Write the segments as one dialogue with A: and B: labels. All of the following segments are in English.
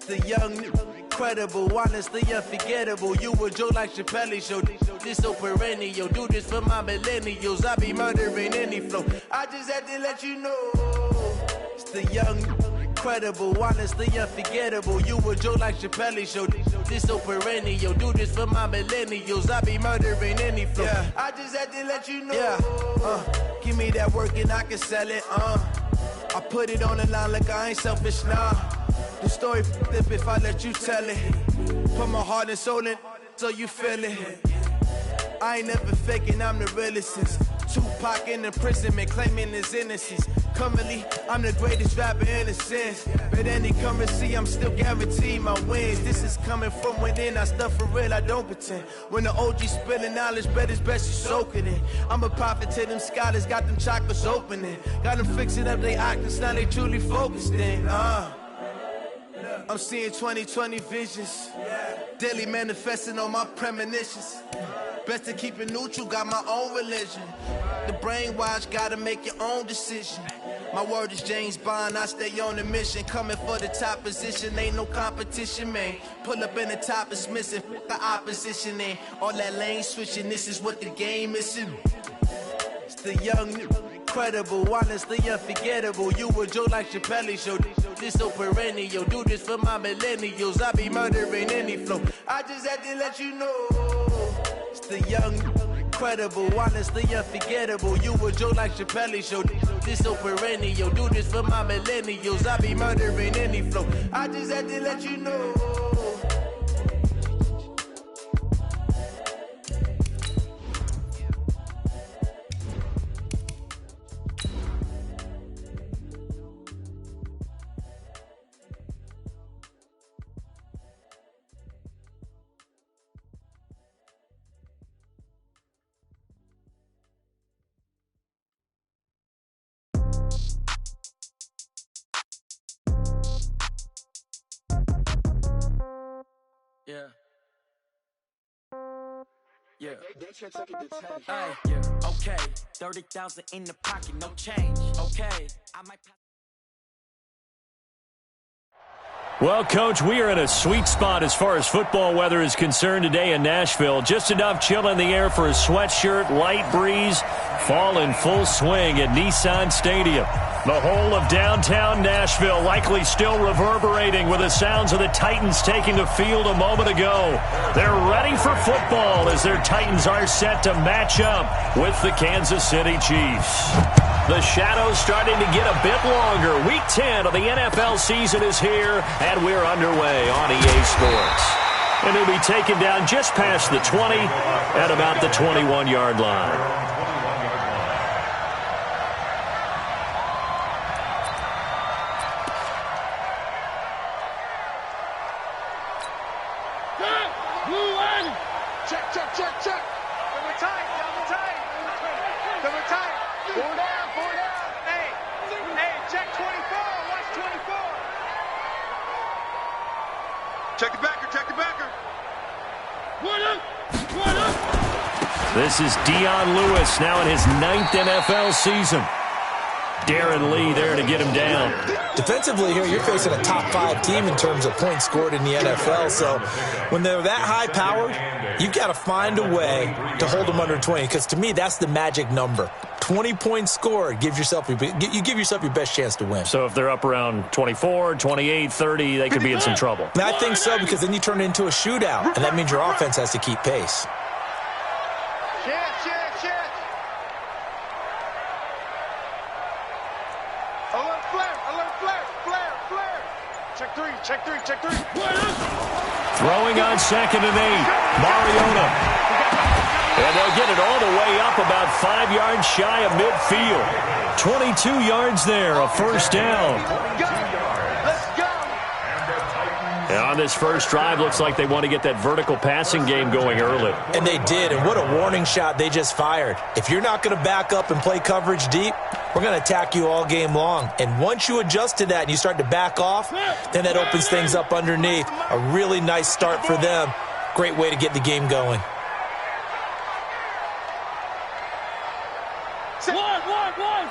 A: the young, incredible, honestly unforgettable. You a joke like Chappelle Show. This so perennial. Do this for my millennials. I be murdering any flow. I just had to let you know. It's the young, incredible, honestly unforgettable. You a joke like Chappelle Show. This so perennial. Do this for my millennials. I be murdering any flow. Yeah. I just had to let you know. Yeah. Give me that work and I can sell it. I put it on the line like I ain't selfish, nah. The story flip if I let you tell it. Put my heart and soul in so you feel it. I ain't never faking, I'm the realest since Tupac in imprisonment, claiming his innocence. Currently, I'm the greatest rapper in a sense. But any currency, I'm still guaranteed my wins. This is coming from within, I stuff for real, I don't pretend. When the OG spilling knowledge, bet it's best you soak it in. I'm a prophet to them scholars, got them chakras opening. Got them fixing up they octaves, now they truly focused in. I'm seeing 2020 visions. Daily manifesting on my premonitions. Best to keep it neutral, got my own religion. The brainwash, gotta make your own decision. My word is James Bond, I stay on the mission. Coming for the top position, ain't no competition, man. Pull up in the top is missing, the opposition in. All that lane switching, this is what the game is. It's the young, incredible, honestly unforgettable. You a joke like Chappelle Show. This so perennial. Do this for my millennials. I be murdering any flow. I just had to let you know. It's the young, incredible, honestly unforgettable. You a joke like Chappelle Show. This so perennial. Do this for my millennials. I be murdering any flow. I just had to let you know.
B: Yeah. Yeah. Okay. 30,000 in the pocket, no change. Okay. I might.
C: Well, Coach, we are in a sweet spot as far as football weather is concerned today in Nashville. Just enough chill in the air for a sweatshirt, light breeze, fall in full swing at Nissan Stadium. The whole of downtown Nashville likely still reverberating with the sounds of the Titans taking the field a moment ago. They're ready for football as their Titans are set to match up with the Kansas City Chiefs. The shadows starting to get a bit longer. Week 10 of the NFL season is here, and we're underway on EA Sports. And he'll be taken down just past the 20 at about the 21-yard line. This is Dion Lewis now in his 9th NFL season. Darren Lee there to get him down.
D: Defensively here, you're facing a top 5 team in terms of points scored in the NFL. So when they're that high-powered, you've got to find a way to hold them under 20. Because to me, that's the magic number. 20 points scored, you give yourself your best chance to win.
C: So if they're up around 24, 28, 30, they could be in some trouble.
D: I think so, because then you turn it into a shootout, and that means your offense has to keep pace.
E: Check three.
C: Throwing on 2nd and 8. Mariota. And they'll get it all the way up about 5 yards shy of midfield. 22 yards there, a first down. And on this first drive, looks like they want to get that vertical passing game going early.
D: And they did, and what a warning shot they just fired. If you're not going to back up and play coverage deep, we're going to attack you all game long. And once you adjust to that and you start to back off, then that opens things up underneath. A really nice start for them. Great way to get the game going.
E: One.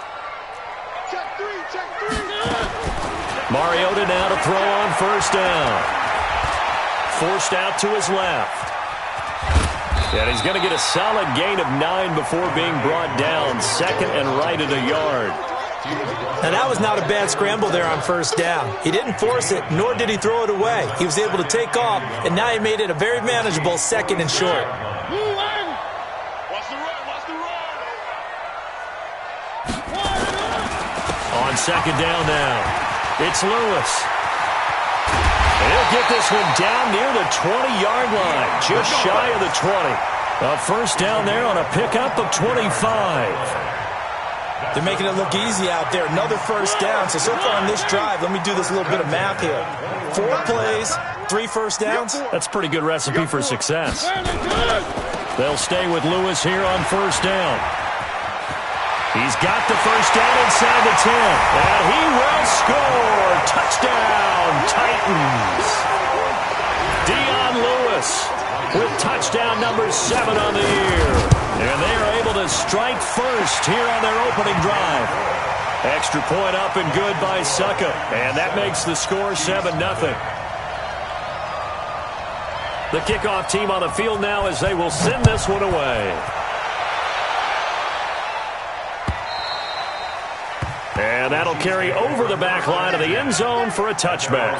C: Mariota now to throw on first down. Forced out to his left. And he's going to get a solid gain of 9 before being brought down. Second and right at a yard.
D: Now, that was not a bad scramble there on first down. He didn't force it, nor did he throw it away. He was able to take off, and now he made it a very manageable second and short.
C: On second down now, it's Lewis. And he'll get this one down near the 20-yard line, just shy of the 20. A first down there on a pickup of 25.
D: They're making it look easy out there. Another first down. So far on this drive, let me do this little bit of math here. 4 plays, 3 first downs.
C: That's a pretty good recipe for success. They'll stay with Lewis here on first down. He's got the first down inside the 10. And he will score. Touchdown, Titans. Dion Lewis with touchdown number 7 on the year. And they are able to strike first here on their opening drive. Extra point up and good by Suckup. And that makes the score 7-0. The kickoff team on the field now as they will send this one away. And that'll carry over the back line of the end zone for a touchback.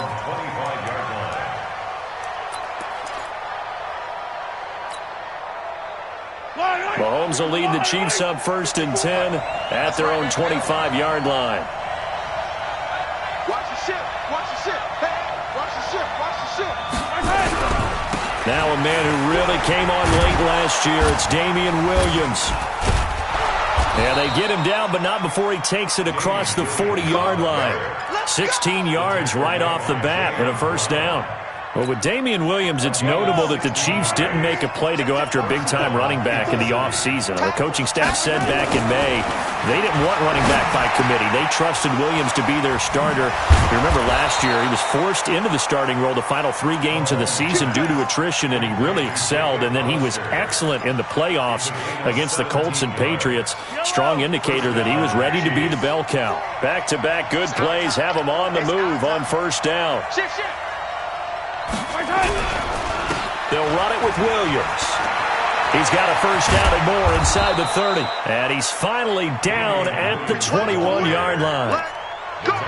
C: Mahomes will lead the Chiefs up first and 10 at their own 25-yard line.
E: Watch the ship. Watch the ship. Hey, watch the ship. Watch the ship.
C: Now a man who really came on late last year. It's Damian Williams. And they get him down, but not before he takes it across the 40-yard line. 16 yards right off the bat and a first down. Well, with Damian Williams, it's notable that the Chiefs didn't make a play to go after a big-time running back in the offseason. The coaching staff said back in May they didn't want running back by committee. They trusted Williams to be their starter. You remember last year he was forced into the starting role the final 3 games of the season due to attrition, and he really excelled. And then he was excellent in the playoffs against the Colts and Patriots. Strong indicator that he was ready to be the bell cow. Back-to-back good plays have him on the move on first down. They'll run it with Williams. He's got a first down and more inside the 30. And he's finally down at the 21-yard line.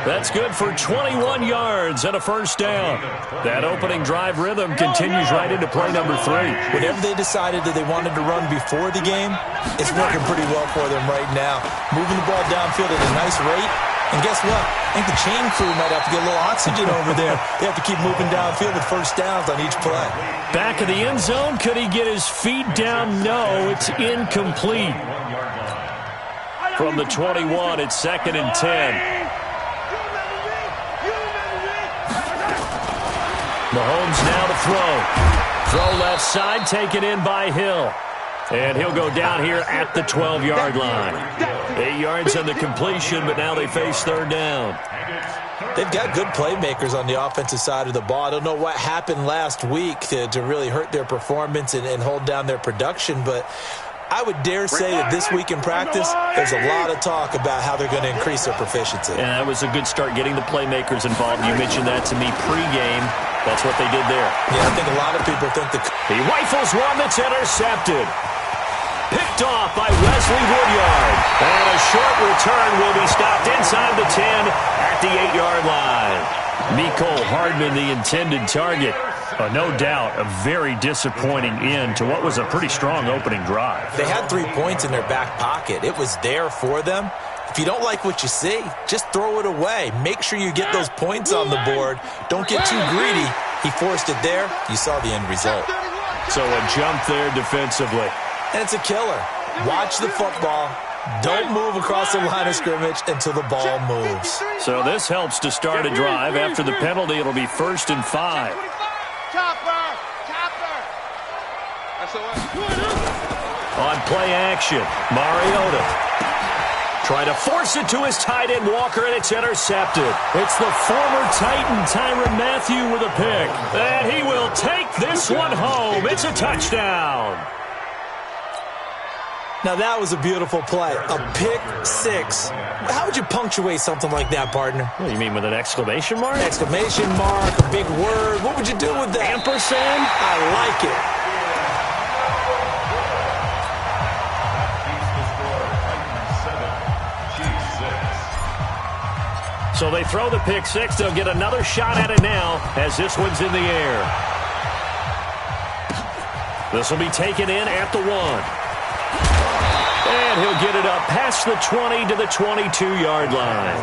C: That's good for 21 yards and a first down. That opening drive rhythm continues right into play number 3.
D: Whatever they decided that they wanted to run before the game, it's working pretty well for them right now. Moving the ball downfield at a nice rate. And guess what? I think the chain crew might have to get a little oxygen over there. They have to keep moving downfield with first downs on each play.
C: Back of the end zone. Could he get his feet down? No, it's incomplete. From the 21, it's second and 10. Mahomes now to throw. Throw left side, taken in by Hill. And he'll go down here at the 12-yard line. 8 yards on the completion, but now they face third down.
D: They've got good playmakers on the offensive side of the ball. I don't know what happened last week to really hurt their performance and hold down their production, but I would dare say that this week in practice, there's a lot of talk about how they're going to increase their proficiency.
C: And that was a good start, getting the playmakers involved. You mentioned that to me pregame. That's what they did there.
D: Yeah, I think a lot of people think
C: he rifles one that's intercepted. Picked off by Wesley Woodyard. And a short return will be stopped inside the 10 at the 8-yard line. Mecole Hardman, the intended target. No doubt a very disappointing end to what was a pretty strong opening drive.
D: They had 3 points in their back pocket. It was there for them. If you don't like what you see, just throw it away. Make sure you get those points on the board. Don't get too greedy. He forced it there. You saw the end result.
C: So a jump there defensively.
D: And it's a killer. Watch the football. Don't move across the line of scrimmage until the ball moves.
C: So this helps to start a drive. After the penalty, it'll be 1st and 5. On play action, Mariota. Trying to force it to his tight end, Walker, and it's intercepted. It's the former Titan, Tyrann Mathieu, with a pick. And he will take this one home. It's a touchdown.
D: Now, that was a beautiful play. A pick six. How would you punctuate something like that, partner?
C: What do you mean, with an exclamation mark?
D: Exclamation mark, a big word. What would you do with that?
C: Ampersand?
D: I like it.
C: So they throw the pick six. They'll get another shot at it now as this one's in the air. This will be taken in at the 1. And he'll get it up past the 20 to the 22-yard line.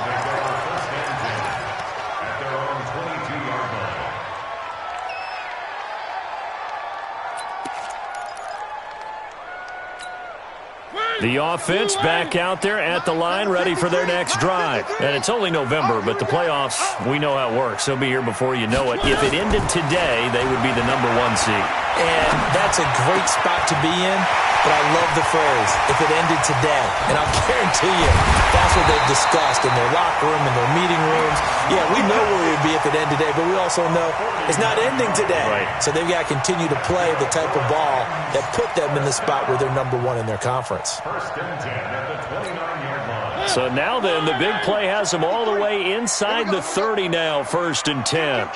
C: The offense back out there at the line, ready for their next drive. And it's only November, but the playoffs, we know how it works. They'll be here before you know it. If it ended today, they would be the number 1 seed.
D: And that's a great spot to be in, but I love the phrase, if it ended today. And I'll guarantee you, that's what they've discussed in their locker room, in their meeting rooms. Yeah, we know where it would be if it ended today, but we also know it's not ending today.
C: Right.
D: So they've got to continue to play the type of ball that put them in the spot where they're number 1 in their conference.
F: First and 10 at the 29-yard line.
C: So now then, the big play has them all the way inside the 30 now, first and 10.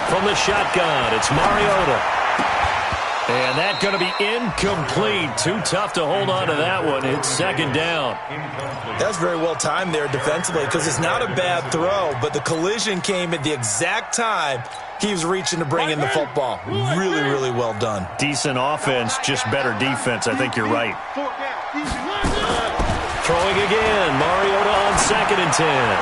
C: From the shotgun, it's Mariota. And that's going to be incomplete. Too tough to hold on to that one. It's second down.
D: That's very well timed there defensively because it's not a bad throw, but the collision came at the exact time he was reaching to bring in the football. Really, really well done.
C: Decent offense, just better defense. I think you're right. Throwing again. Mariota on second and 10.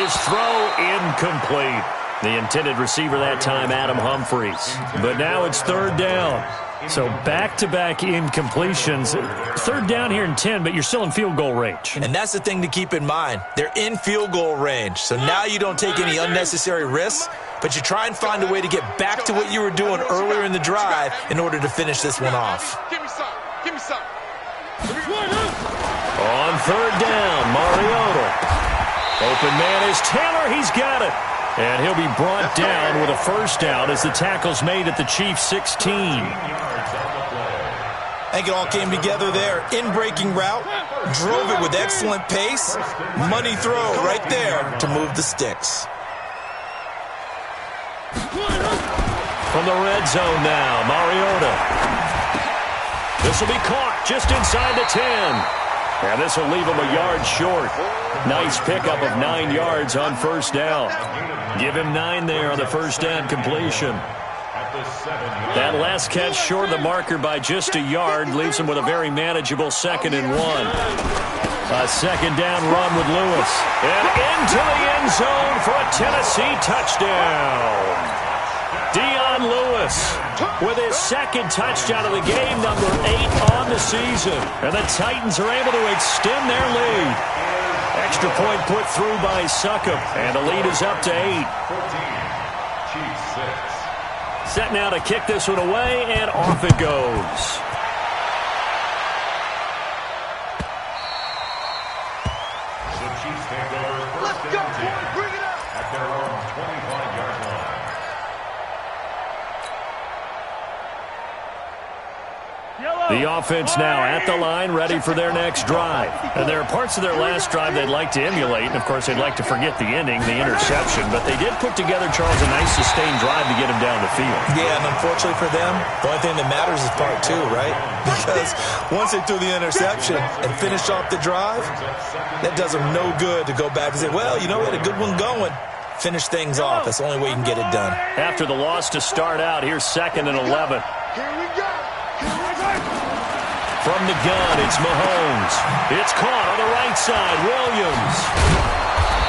C: His throw incomplete. The intended receiver that time, Adam Humphries. But now it's third down. So back-to-back incompletions. Third down here in 10, but you're still in field goal range.
D: And that's the thing to keep in mind. They're in field goal range. So now you don't take any unnecessary risks, but you try and find a way to get back to what you were doing earlier in the drive in order to finish this one off.
E: Give me some. Give me some.
C: On third down, Mariota. Open man is Taylor. He's got it. And he'll be brought down with a first down as the tackle's made at the Chiefs' 16.
D: I think it all came together there. In-breaking route, drove it with excellent pace. Money throw right there to move the sticks.
C: From the red zone now, Mariota. This will be caught just inside the 10. And this will leave him a yard short. Nice pickup of 9 yards on first down. Give him 9 there on the first down completion. That last catch short of the marker by just a yard leaves him with a very manageable 2nd and 1. A second down run with Lewis. And into the end zone for a Tennessee touchdown. Dion Lewis with his second touchdown of the game, number 8 on the season. And the Titans are able to extend their lead. Extra point put through by Succop, and the lead is up to 8. Set now to kick this one away, and off it goes.
F: The Chiefs take over first and 10 at their own 25-yard line.
C: The offense now at the line, ready for their next drive. And there are parts of their last drive they'd like to emulate. And, of course, they'd like to forget the ending, the interception. But they did put together, Charles, a nice sustained drive to get him down the field.
D: Yeah, and unfortunately for them, the only thing that matters is part 2, right? Because once they threw the interception and finished off the drive, that does them no good to go back and say, well, you know, we had a good one going. Finish things off. That's the only way you can get it done.
C: After the loss to start out, here's 2nd and 11.
E: Here we go.
C: From the gun, it's Mahomes. It's caught on the right side, Williams.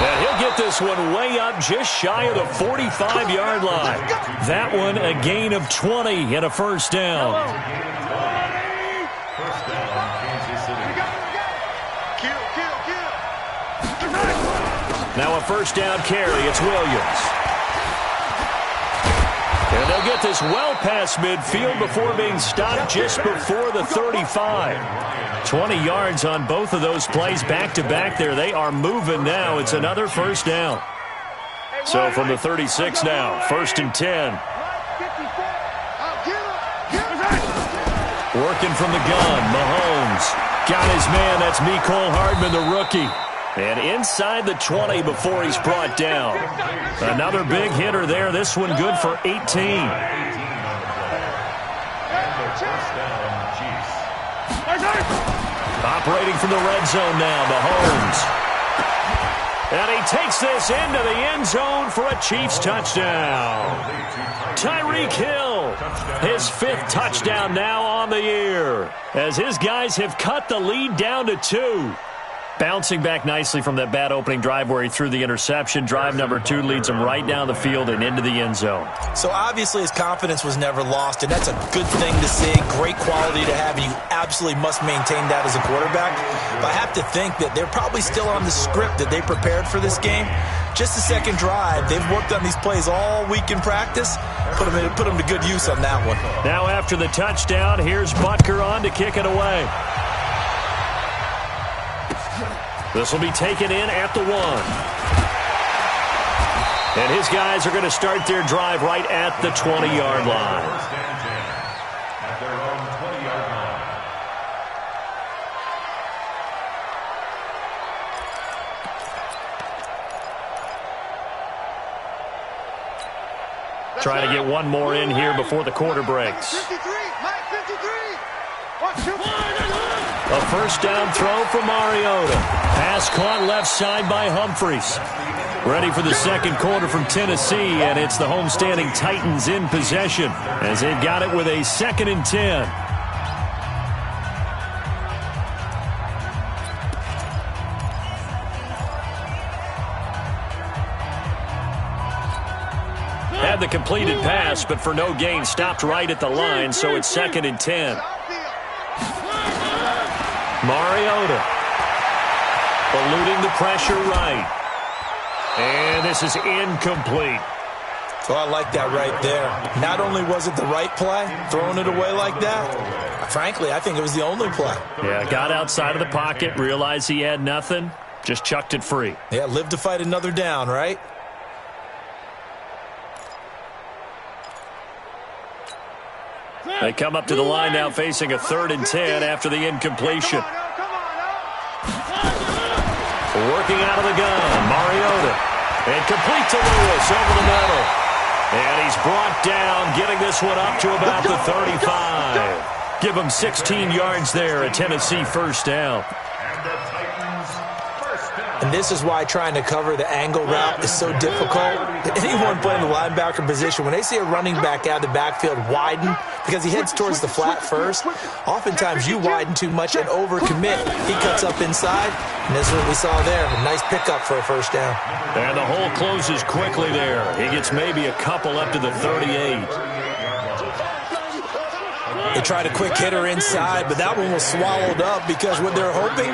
C: And he'll get this one way up just shy of the 45-yard line. That one a gain of 20 and a first down.
F: First down, Kansas City.
C: Now a first down carry, it's Williams. And they'll get this well past midfield before being stopped just before the 35. 20 yards on both of those plays back-to-back there. They are moving now. It's another first down. So from the 36 now, 1st and 10. Working from the gun, Mahomes. Got his man, that's Mecole Hardman, the rookie. And inside the 20 before he's brought down. Another big hitter there. This one good for 18. Operating from the red zone now, Mahomes. And he takes this into the end zone for a Chiefs touchdown. Tyreek Hill, his 5th touchdown now on the year, as his guys have cut the lead down to 2. Bouncing back nicely from that bad opening drive where he threw the interception. Drive number 2 leads him right down the field and into the end zone.
D: So obviously his confidence was never lost, and that's a good thing to see. Great quality to have, and you absolutely must maintain that as a quarterback. But I have to think that they're probably still on the script that they prepared for this game. Just the second drive. They've worked on these plays all week in practice. Put them to good use on that one.
C: Now after the touchdown, here's Butker on to kick it away. This will be taken in at the 1. And his guys are going to start their drive right at the 20-yard line.
F: At their own 20-yard line.
C: Trying to get one more in here before the quarter breaks.
E: 53, Mike 53. 1, 2, 3.
C: A first down throw for Mariota. Pass caught left side by Humphries. Ready for the second quarter from Tennessee, and it's the homestanding Titans in possession as they've got it with a 2nd and 10. Had the completed pass, but for no gain, stopped right at the line, so it's 2nd and 10. Mariota eluding the pressure right. And this is incomplete.
D: So I like that right there. Not only was it the right play, throwing it away like that, frankly, I think it was the only play.
C: Yeah, got outside of the pocket, realized he had nothing, just chucked it free.
D: Yeah, live to fight another down, right?
C: They come up to the line now facing a 3rd and 10 after the incompletion. Working out of the gun, Mariota. And complete to Lewis over the middle. And he's brought down, getting this one up to about the 35. Give him 16 yards there, a Tennessee first down.
F: And the Titans first down.
D: And this is why trying to cover the angle route is so difficult. Anyone playing the linebacker position, when they see a running back out of the backfield widen, because he heads towards the flat first, oftentimes you widen too much and overcommit. He cuts up inside, and this is what we saw there. A nice pickup for a first down.
C: And the hole closes quickly there. He gets maybe a couple up to the 38.
D: They tried a quick hitter inside, but that one was swallowed up because what they're hoping,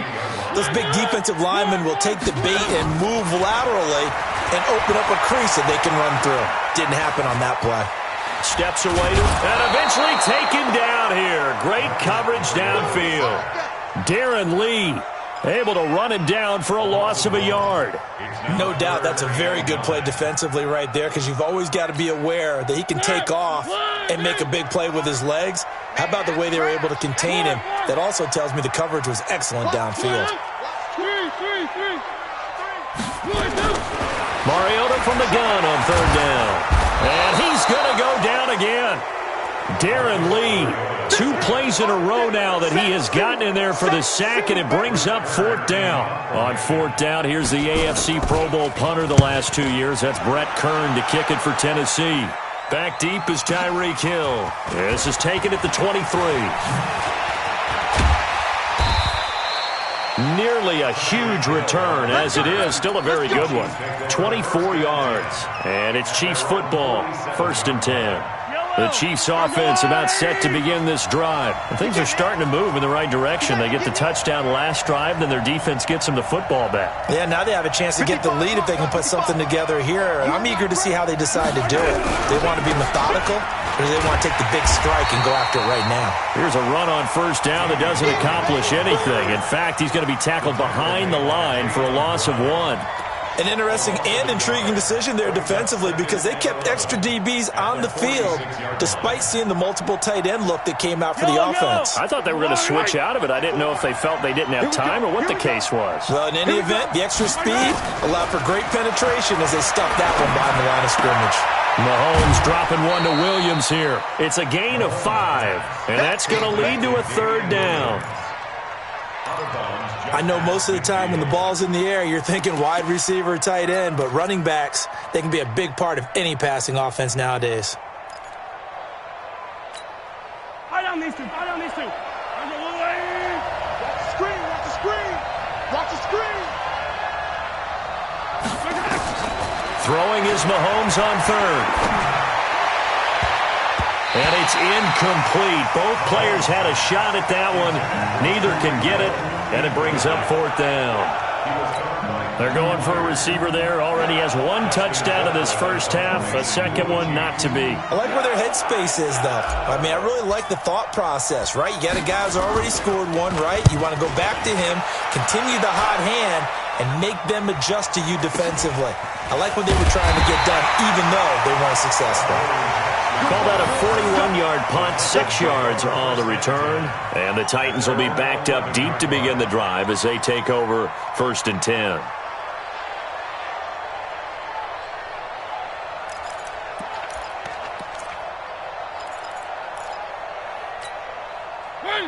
D: those big defensive linemen will take the bait and move laterally and open up a crease that they can run through. Didn't happen on that play.
C: Steps away and eventually taken down here. Great coverage downfield. Darren Lee able to run it down for a loss of a yard.
D: No doubt that's a very good play defensively right there, because you've always got to be aware that he can take off and make a big play with his legs. How about the way they were able to contain him? That also tells me the coverage was excellent downfield.
C: Mariota from the gun on 3rd down. And he's going to go down again. Darren Lee, 2 plays in a row now that he has gotten in there for the sack, and it brings up 4th down. On 4th down, here's the AFC Pro Bowl punter the last 2 years. That's Brett Kern to kick it for Tennessee. Back deep is Tyreek Hill. This is taken at the 23. Nearly a huge return, as it is. Still a very good one. 24 yards. And it's Chiefs football. 1st and 10. The Chiefs offense about set to begin this drive. And things are starting to move in the right direction. They get the touchdown last drive, then their defense gets them the football back.
D: Yeah, now they have a chance to get the lead if they can put something together here. And I'm eager to see how they decide to do it. Do they want to be methodical, or do they want to take the big strike and go after it right now?
C: Here's a run on 1st down that doesn't accomplish anything. In fact, he's going to be tackled behind the line for a loss of 1.
D: An interesting and intriguing decision there defensively because they kept extra DBs on the field despite seeing the multiple tight end look that came out for the offense.
C: I thought they were going to switch out of it. I didn't know if they felt they didn't have time or what the case was.
D: Well, in any event, the extra speed allowed for great penetration as they stuffed that one behind the line of scrimmage.
C: Mahomes dropping one to Williams here. It's a gain of 5, and that's going to lead to a 3rd down.
D: I know most of the time when the ball's in the air, you're thinking wide receiver, tight end, but running backs, they can be a big part of any passing offense nowadays.
E: Watch the screen, watch the screen. Watch the screen.
C: Throwing is Mahomes on 3rd. And it's incomplete. Both players had a shot at that one. Neither can get it, and it brings up 4th down. They're going for a receiver there. Already has 1 touchdown in this first half. A second one not to be.
D: I like where their headspace is, though. I mean, I really like the thought process, right? You got a guy who's already scored 1, right? You want to go back to him, continue the hot hand, and make them adjust to you defensively. I like what they were trying to get done, even though they weren't successful.
C: Call that a 41-yard punt, 6 yards on the return. And the Titans will be backed up deep to begin the drive as they take over 1st and 10.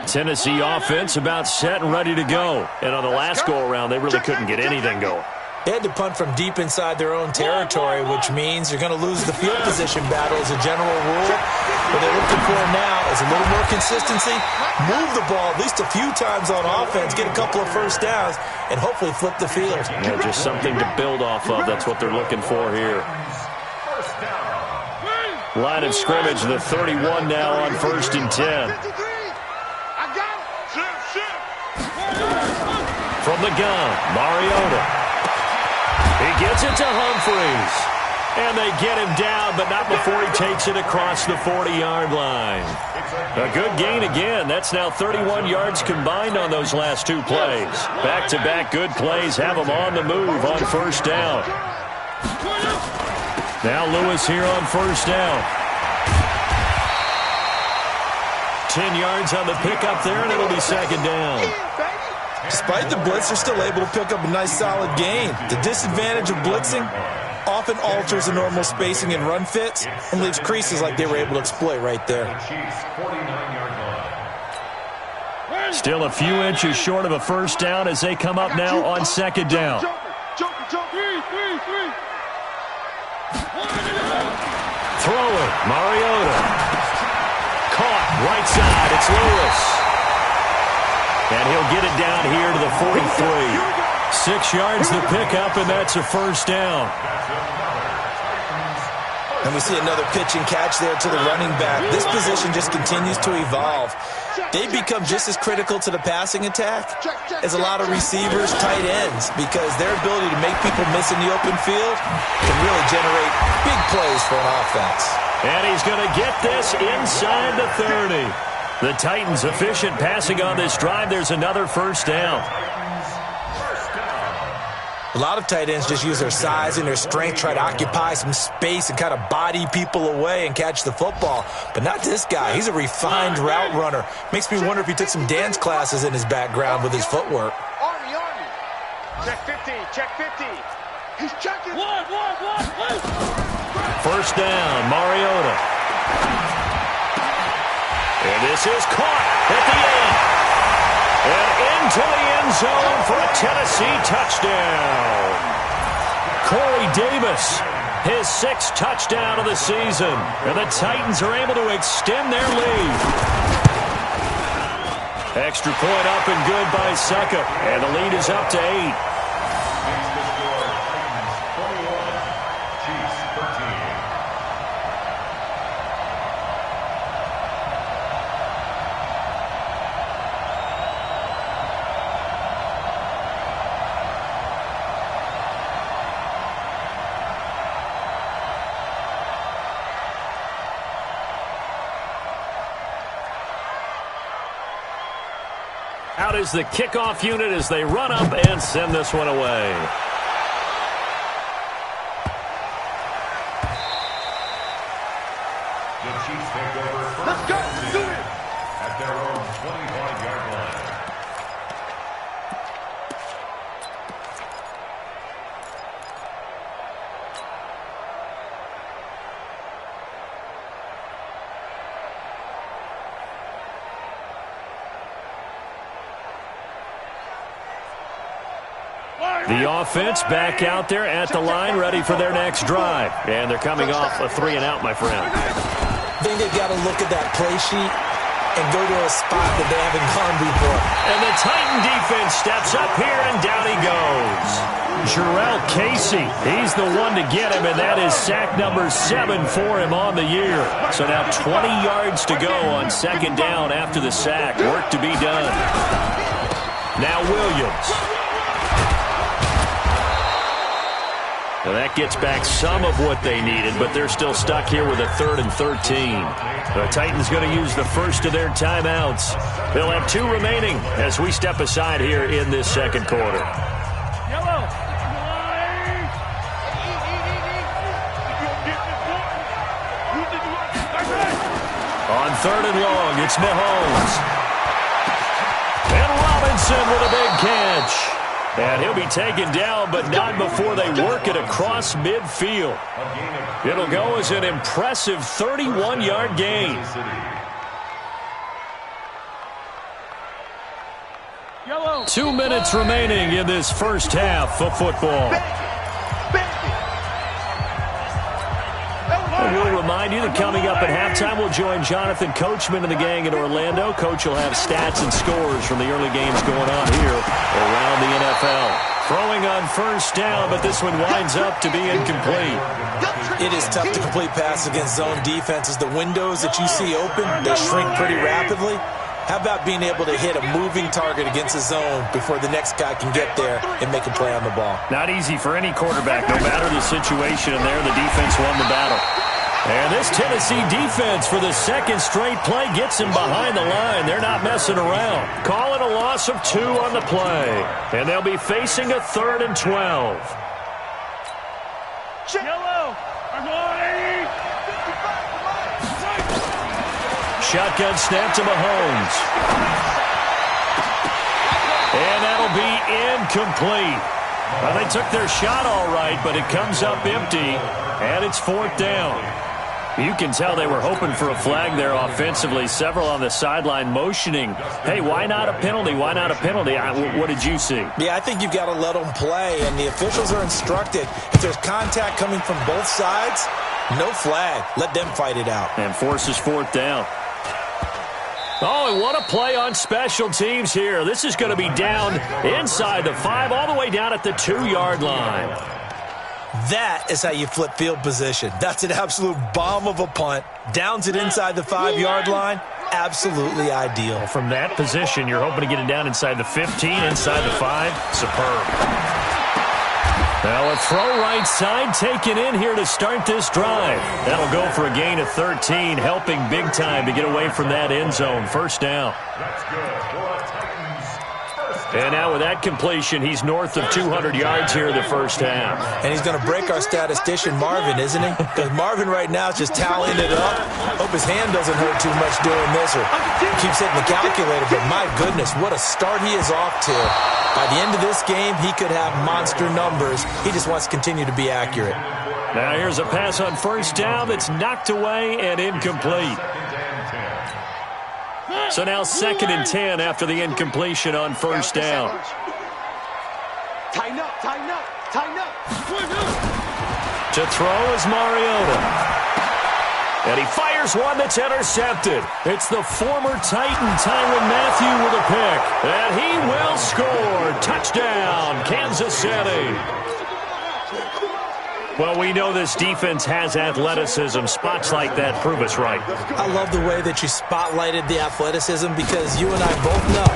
C: Tennessee offense about set and ready to go. And on the last go-around, they really couldn't get anything going.
D: They had to punt from deep inside their own territory, which means you're going to lose the field position battle as a general rule. What they're looking for now is a little more consistency, move the ball at least a few times on offense, get a couple of first downs, and hopefully flip the field.
C: Yeah, just something to build off of. That's what they're looking for here. Line of scrimmage, the 31 now on 1st and 10. From the gun, Mariota. He gets it to Humphreys. And they get him down, but not before he takes it across the 40-yard line. A good gain again. That's now 31 yards combined on those last 2 plays. Back-to-back good plays have him on the move on 1st down. Now Lewis here on 1st down. 10 yards on the pickup there, and it'll be 2nd down.
D: Despite the blitz, they're still able to pick up a nice solid gain. The disadvantage of blitzing often alters the normal spacing and run fits and leaves creases like they were able to exploit right there.
C: Still a few inches short of a 1st down as they come up now on 2nd down. Throwing, Mariota. Caught, right side, it's Lewis. And he'll get it down here to the 43. 6 yards the pickup, and that's a 1st down.
D: And we see another pitch and catch there to the running back. This position just continues to evolve. They become just as critical to the passing attack as a lot of receivers, tight ends, because their ability to make people miss in the open field can really generate big plays for an offense.
C: And he's going to get this inside the 30. The Titans efficient passing on this drive. There's another 1st down.
D: A lot of tight ends just use their size and their strength, try to occupy some space and kind of body people away and catch the football. But not this guy. He's a refined route runner. Makes me wonder if he took some dance classes in his background with his footwork.
E: Army. Check 50, check 50. He's checking. One.
C: 1st down, Mariota. And this is caught at the end. And into the end zone for a Tennessee touchdown. Corey Davis, his 6th touchdown of the season. And the Titans are able to extend their lead. Extra point up and good by Suckup. And the lead is up to 8. Out is the kickoff unit as they run up and send this one away. The offense back out there at the line, ready for their next drive. And they're coming off a 3-and-out, my friend.
D: I think they've got to look at that play sheet and go to a spot that they haven't gone before.
C: And the Titan defense steps up here, and down he goes. Jarrell Casey, he's the one to get him, and that is sack number 7 for him on the year. So now 20 yards to go on second down after the sack. Work to be done. Now Williams. Well, that gets back some of what they needed, but they're still stuck here with a 3rd and 13. The Titans going to use the first of their timeouts. They'll have 2 remaining as we step aside here in this second quarter. On 3rd and long, it's Mahomes. And Robinson with a big catch. And he'll be taken down, but not before they work it across midfield. It'll go as an impressive 31-yard gain. 2 minutes remaining in this first half of football. We'll remind you that coming up at halftime, we'll join Jonathan Coachman and the gang in Orlando. Coach will have stats and scores from the early games going on here around the NFL. Throwing on first down, but this one winds up to be incomplete.
D: It is tough to complete passes against zone defenses. The windows that you see open, they shrink pretty rapidly. How about being able to hit a moving target against a zone before the next guy can get there and make a play on the ball?
C: Not easy for any quarterback, no matter the situation in there. The defense won the battle. And this Tennessee defense for the second straight play gets him behind the line. They're not messing around. Calling a loss of 2 on the play. And they'll be facing a 3rd and 12. Shotgun snap to Mahomes. And that'll be incomplete. Well, they took their shot all right, but it comes up empty, and it's 4th down. You can tell they were hoping for a flag there offensively. Several on the sideline motioning, hey, why not a penalty? Why not a penalty? What did you see?
D: Yeah, I think you've got to let them play, and the officials are instructed. If there's contact coming from both sides, no flag. Let them fight it out.
C: And forces 4th down. Oh, and what a play on special teams here. This is going to be down inside the 5, all the way down at the 2-yard line.
D: That is how you flip field position. That's an absolute bomb of a punt. Downs it inside the 5-yard line. Absolutely ideal.
C: From that position, you're hoping to get it down inside the 15, inside the 5. Superb. Now a throw right side taken in here to start this drive. That'll go for a gain of 13, helping big time to get away from that end zone. First down.
F: That's good for a Titans first down.
C: And now with that completion, he's north of 200 yards here in the first half.
D: And he's going to break our statistician Marvin, isn't he? Because Marvin right now is just tallying it up. Hope his hand doesn't hurt too much doing this, or keeps hitting the calculator. But my goodness, what a start he is off to. By the end of this game, he could have monster numbers. He just wants to continue to be accurate.
C: Now here's a pass on first down that's knocked away and incomplete. So now 2nd and 10 after the incompletion on first down.
E: Tighten up, tighten up, tighten up.
C: To throw is Mariota. And he fires one that's intercepted. It's the former Titan, Tyrann Mathieu, with a pick. And he will score. Touchdown, Kansas City. Well, we know this defense has athleticism. Spots like that prove us right.
D: I love the way that you spotlighted the athleticism, because you and I both know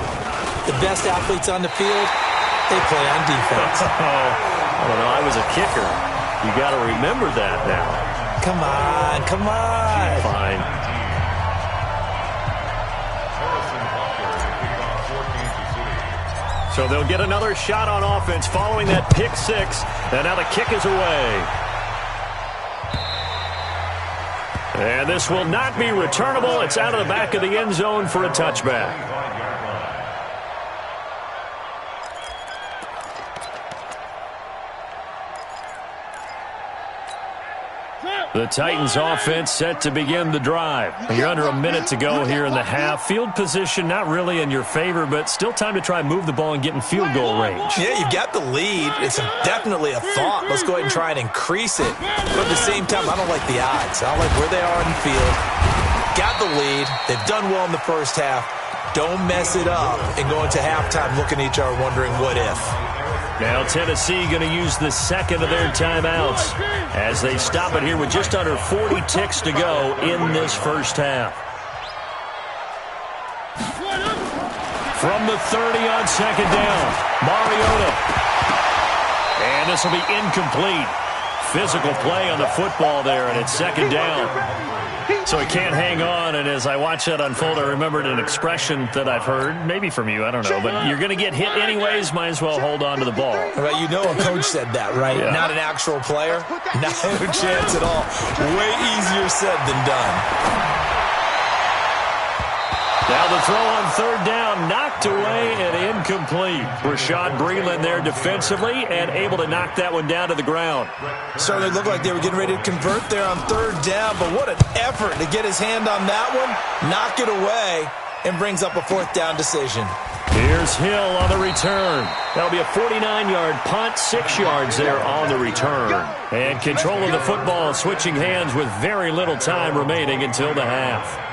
D: the best athletes on the field, they play on defense.
C: I don't know. I was a kicker. You got to remember that now.
D: Come on, come on.
C: Fine. So they'll get another shot on offense following that pick 6. And now the kick is away. And this will not be returnable. It's out of the back of the end zone for a touchback. The Titans offense set to begin the drive. You're under a minute to go here in the half. Field position not really in your favor, but still time to try and move the ball and get in field goal range.
D: Yeah, you've got the lead. It's definitely a thought. Let's go ahead and try and increase it. But at the same time, I don't like the odds. I don't like where they are on the field. Got the lead. They've done well in the first half. Don't mess it up and go into halftime looking at each other wondering what if.
C: Now Tennessee going to use the second of their timeouts as they stop it here with just under 40 ticks to go in this first half. From the 30 on second down, Mariota. And this will be incomplete. Physical play on the football there, and it's second down. So he can't hang on, and as I watch that unfold, I remembered an expression that I've heard, maybe from you, I don't know, but you're going to get hit anyways, might as well hold on to the ball.
D: Well, you know a coach said that, right?
C: Yeah.
D: Not an actual player. Not a chance at all. Way easier said than done.
C: Now the throw on third down, knocked away and incomplete. Rashad Breeland there defensively and able to knock that one down to the ground.
D: Certainly looked like they were getting ready to convert there on third down, but what an effort to get his hand on that one, knock it away, and brings up a fourth down decision.
C: Here's Hill on the return. That'll be a 49-yard punt, 6 yards there on the return. And control of the football, switching hands with very little time remaining until the half.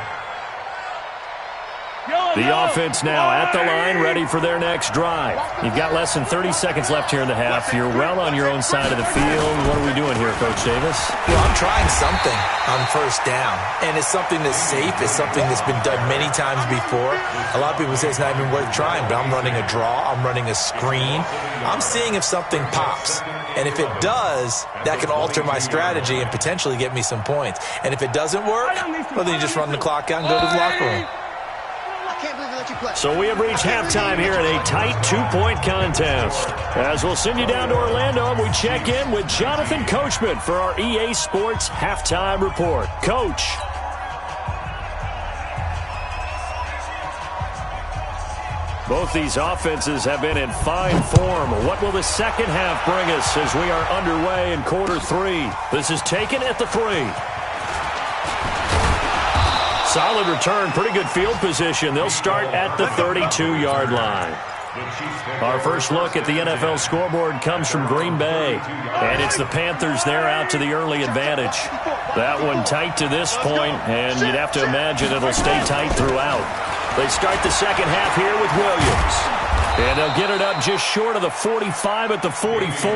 C: The offense now at the line, ready for their next drive. You've got less than 30 seconds left here in the half. You're well on your own side of the field. What are we doing here, Coach Davis?
D: Well, I'm trying something on first down, and it's something that's safe. It's something that's been done many times before. A lot of people say it's not even worth trying, but I'm running a draw. I'm running a screen. I'm seeing if something pops, and if it does, that can alter my strategy and potentially get me some points. And if it doesn't work, well, then you just run the clock out and go to the locker room.
C: So we have reached halftime here in a tight 2-point contest. As we'll send you down to Orlando, and we check in with Jonathan Coachman for our EA Sports Halftime Report. Coach. Both these offenses have been in fine form. What will the second half bring us as we are underway in quarter 3? This is taken at the 3. Solid return, pretty good field position. They'll start at the 32-yard line. Our first look at the NFL scoreboard comes from Green Bay. And it's the Panthers there out to the early advantage. That one tight to this point, and you'd have to imagine it'll stay tight throughout. They start the second half here with Williams. And they'll get it up just short of the 45 at the 44.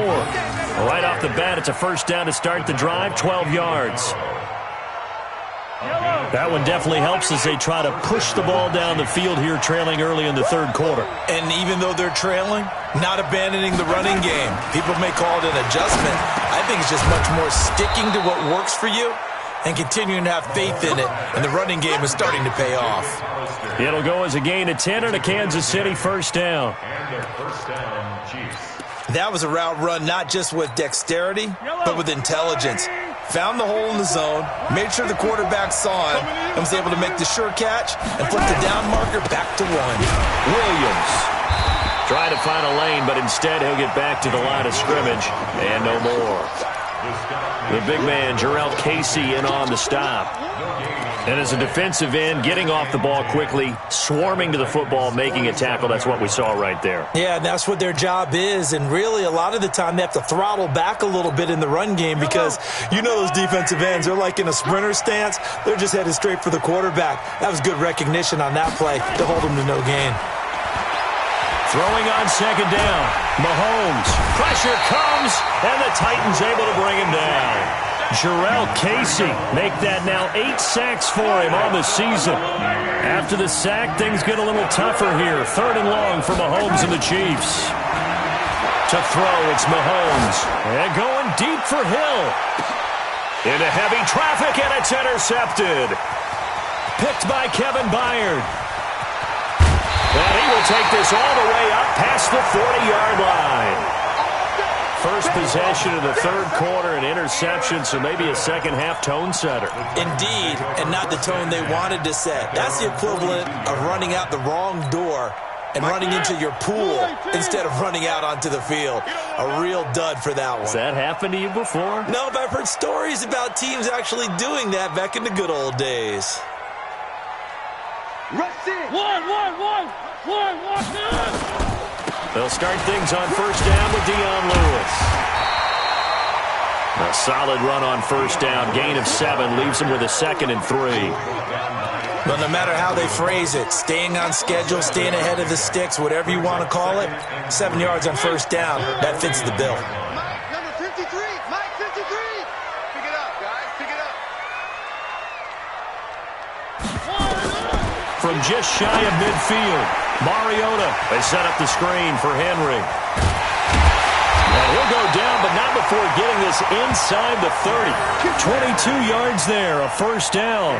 C: Right off the bat, it's a first down to start the drive, 12 yards. That one definitely helps as they try to push the ball down the field here, trailing early in the third quarter.
D: And even though they're trailing, not abandoning the running game. People may call it an adjustment. I think it's just much more sticking to what works for you and continuing to have faith in it, and the running game is starting to pay off.
C: It'll go as a gain of 10 and a Kansas City first down.
D: That was a route run not just with dexterity, but with intelligence. Found the hole in the zone, made sure the quarterback saw him, and was able to make the sure catch and flip the down marker back to 1.
C: Williams trying to find a lane, but instead he'll get back to the line of scrimmage, and no more. The big man, Jarrell Casey, in on the stop. And as a defensive end, getting off the ball quickly, swarming to the football, making a tackle, that's what we saw right there.
D: Yeah, and that's what their job is, and really a lot of the time they have to throttle back a little bit in the run game because you know those defensive ends, they're like in a sprinter stance, they're just headed straight for the quarterback. That was good recognition on that play to hold them to no gain.
C: Throwing on second down, Mahomes, pressure comes, and the Titans able to bring him down. Jarrell Casey make that now 8 sacks for him on the season. After the sack, things get a little tougher here. 3rd and long for Mahomes and the Chiefs. To throw, it's Mahomes. And going deep for Hill. Into heavy traffic, and it's intercepted. Picked by Kevin Byard. And he will take this all the way up past the 40-yard line. First possession of the third quarter, an interception, so maybe a second-half tone setter.
D: Indeed, and not the tone they wanted to set. That's the equivalent of running out the wrong door and running into your pool instead of running out onto the field. A real dud for that one.
C: Has that happened to you before?
D: No, but I've heard stories about teams actually doing that back in the good old days.
E: One.
C: They'll start things on first down with Dion Lewis. A solid run on first down. Gain of 7 leaves him with a 2nd and 3.
D: But no matter how they phrase it, staying on schedule, staying ahead of the sticks, whatever you want to call it, 7 yards on first down, that fits the bill.
E: Mike, number 53. Mike, 53. Pick it up, guys. Pick it up.
C: From just shy of midfield, Mariota has set up the screen for Henry. And he'll go down, but not before getting this inside the 30. 22 yards there, a first down.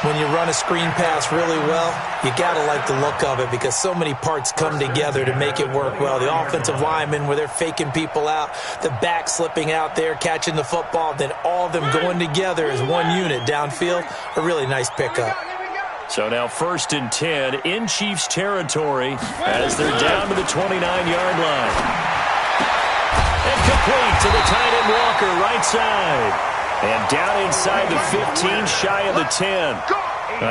D: When you run a screen pass really well, you got to like the look of it because so many parts come together to make it work well. The offensive linemen, where they're faking people out, the back slipping out there, catching the football, then all of them going together as one unit downfield. A really nice pickup.
C: So now 1st and 10 in Chiefs territory as they're down to the 29-yard line. And complete to the tight end Walker, right side. And down inside the 15, shy of the 10.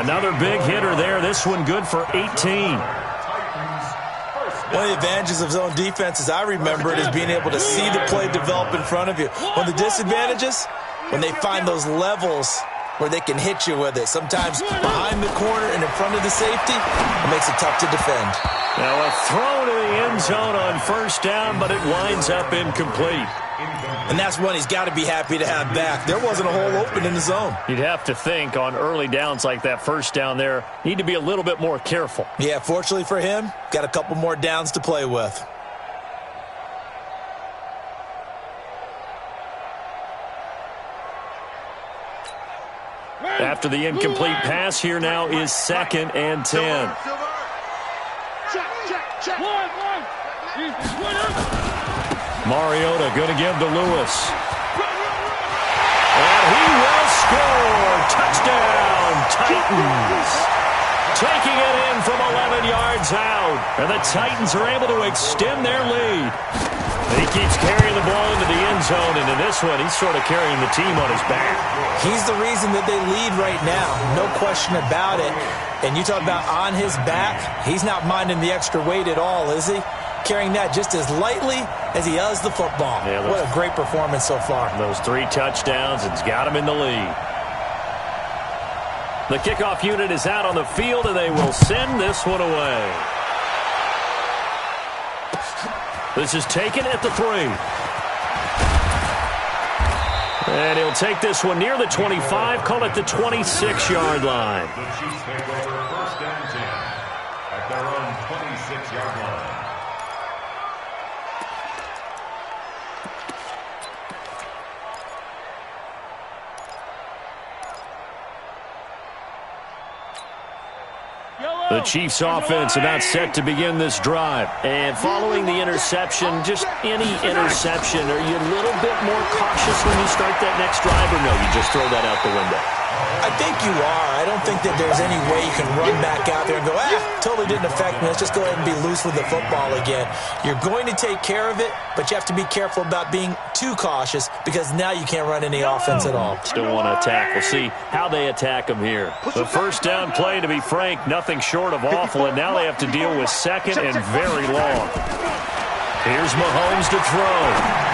C: Another big hitter there. This one good for 18.
D: One of the advantages of zone defense, as I remember it, is being able to see the play develop in front of you. One of the disadvantages, when they find those levels where they can hit you with it. Sometimes behind the corner and in front of the safety, it makes it tough to defend.
C: Now a throw to the end zone on first down, but it winds up incomplete.
D: And that's one he's got to be happy to have back. There wasn't a hole open in the zone.
C: You'd have to think on early downs like that first down there, need to be a little bit more careful.
D: Yeah, fortunately for him, got a couple more downs to play with.
C: After the incomplete pass, here now is 2nd and 10.
E: Check.
C: Mariota going to give to Lewis. And he will score. Touchdown, Titans. Taking it in from 11 yards out. And the Titans are able to extend their lead. He keeps carrying the ball into the end zone, and in this one, he's sort of carrying the team on his back.
D: He's the reason that they lead right now. No question about it. And you talk about on his back, he's not minding the extra weight at all, is he? Carrying that just as lightly as he does the football. Yeah, what a great performance so far.
C: Those 3 touchdowns, it's got him in the lead. The kickoff unit is out on the field, and they will send this one away. This is taken at the 3. And he'll take this one near the 25, call it the 26-yard line.
F: The Chiefs take over 1st and 10 at their own 26-yard line.
C: The Chiefs offense about set to begin this drive. And following the interception, just any interception, are you a little bit more cautious when you start that next drive, or no, you just throw that out the window?
D: I think you are. I don't think that there's any way you can run back out there and go, totally didn't affect me. Let's just go ahead and be loose with the football again. You're going to take care of it, but you have to be careful about being too cautious because now you can't run any offense at all.
C: Still want to attack. We'll see how they attack them here. The first down play, to be frank, nothing short of awful, and now they have to deal with 2nd and very long. Here's Mahomes to throw.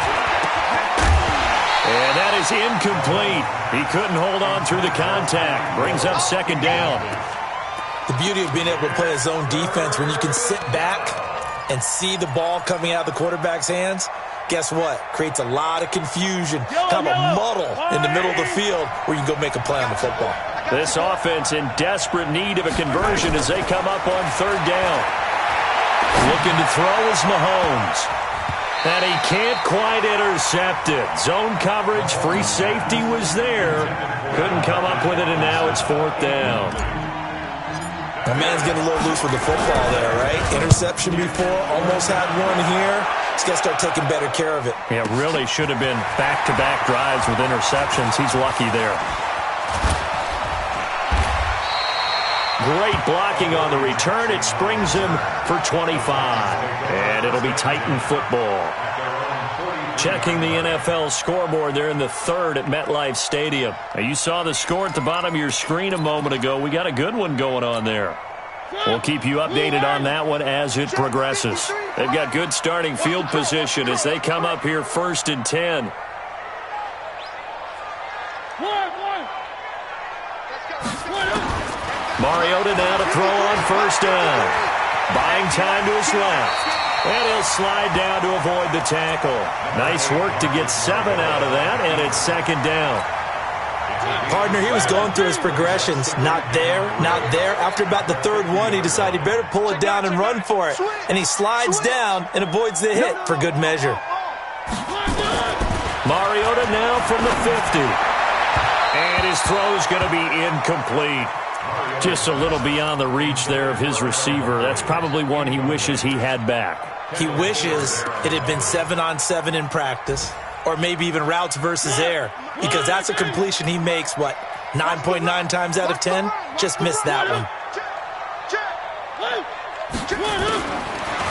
C: And that is incomplete. He couldn't hold on through the contact. Brings up 2nd down.
D: The beauty of being able to play a zone defense when you can sit back and see the ball coming out of the quarterback's hands, guess what? Creates a lot of confusion, kind of a muddle in the middle of the field where you can go make a play on the football.
C: This offense in desperate need of a conversion as they come up on 3rd down. Looking to throw is Mahomes. And he can't quite intercept it. Zone coverage, free safety was there. Couldn't come up with it, and now it's 4th down.
D: My man's getting a little loose with the football there, right? Interception before, almost had one here. He's got to start taking better care of it.
C: Yeah, really should have been back-to-back drives with interceptions. He's lucky there. Great blocking on the return. It springs him for 25. And it'll be Titan football. Checking the NFL scoreboard there in the third at MetLife Stadium. Now, you saw the score at the bottom of your screen a moment ago. We got a good one going on there. We'll keep you updated on that one as it progresses. They've got good starting field position as they come up here 1st and 10. Mariota now to throw on 1st down. Buying time to his left. And he'll slide down to avoid the tackle. Nice work to get 7 out of that, and it's 2nd down.
D: Partner, he was going through his progressions. Not there, not there. After about the 3rd one, he decided he better pull it down and run for it. And he slides down and avoids the hit for good measure.
C: Mariota now from the 50. And his throw's going to be incomplete. Just a little beyond the reach there of his receiver. That's probably one he wishes he had back.
D: He wishes it had been 7-on-7 in practice, or maybe even routes versus air, because that's a completion he makes, 9.9 times out of 10? Just missed that one.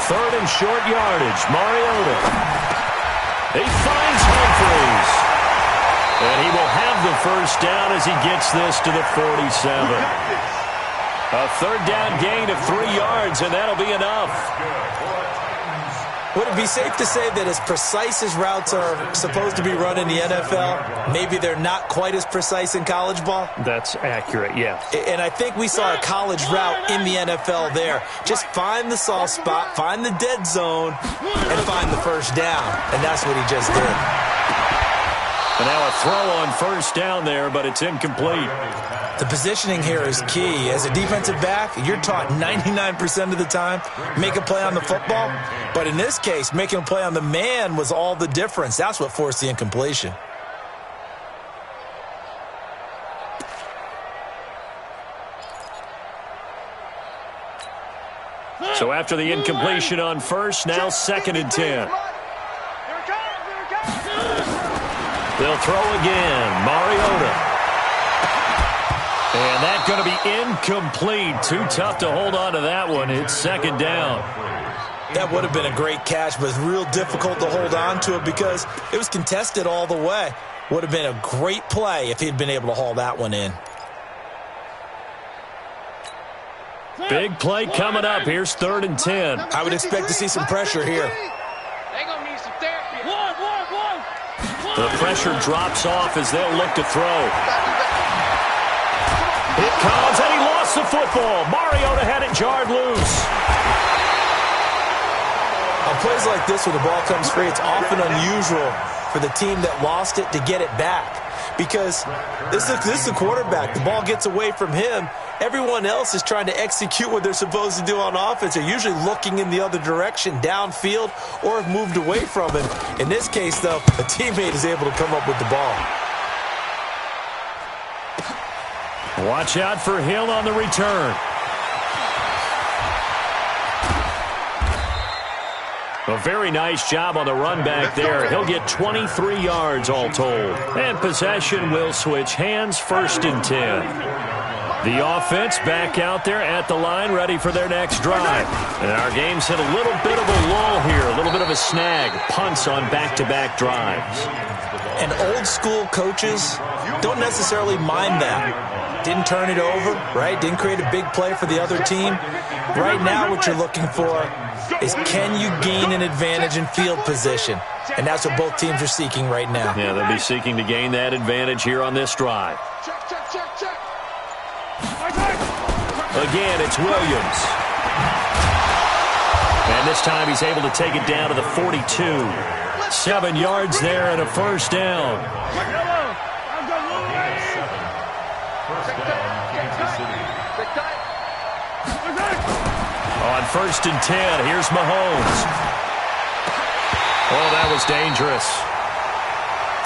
C: 3rd and short yardage. Mariota. He finds Humphries. And he will have the 1st down as he gets this to the 47. A 3rd down gain of 3 yards, and that'll be enough.
D: Would it be safe to say that as precise as routes are supposed to be run in the NFL, maybe they're not quite as precise in college ball?
C: That's accurate, yeah.
D: And I think we saw a college route in the NFL there. Just find the soft spot, find the dead zone, and find the 1st down. And that's what he just did.
C: And now a throw on 1st down there, but it's incomplete.
D: The positioning here is key. As a defensive back, you're taught 99% of the time, make a play on the football. But in this case, making a play on the man was all the difference. That's what forced the incompletion.
C: So after the incompletion on 1st, now 2nd and 10. They'll throw again. Mariota. And that's going to be incomplete. Too tough to hold on to that one. It's 2nd down.
D: That would have been a great catch, but it's real difficult to hold on to it because it was contested all the way. Would have been a great play if he'd been able to haul that one in.
C: Big play coming up. Here's 3rd and 10.
D: I would expect to see some pressure here.
C: The pressure drops off as they'll look to throw. It comes, and he lost the football. Mariota had it jarred loose.
D: On plays like this, when the ball comes free, it's often unusual for the team that lost it to get it back. Because this is the quarterback. The ball gets away from him. Everyone else is trying to execute what they're supposed to do on offense. They're usually looking in the other direction, downfield, or have moved away from him. In this case, though, a teammate is able to come up with the ball.
C: Watch out for Hill on the return. A very nice job on the run back there. He'll get 23 yards all told. And possession will switch hands, 1st and 10. The offense back out there at the line, ready for their next drive. And our game's hit a little bit of a lull here, a little bit of a snag. Punts on back-to-back drives.
D: And old-school coaches don't necessarily mind that. Didn't turn it over, right? Didn't create a big play for the other team. Right now what you're looking for is can you gain an advantage in field position? And that's what both teams are seeking right now.
C: Yeah, they'll be seeking to gain that advantage here on this drive. Again, it's Williams. And this time he's able to take it down to the 42. 7 yards there and a 1st down. On 1st and 10, here's Mahomes. Oh, that was dangerous.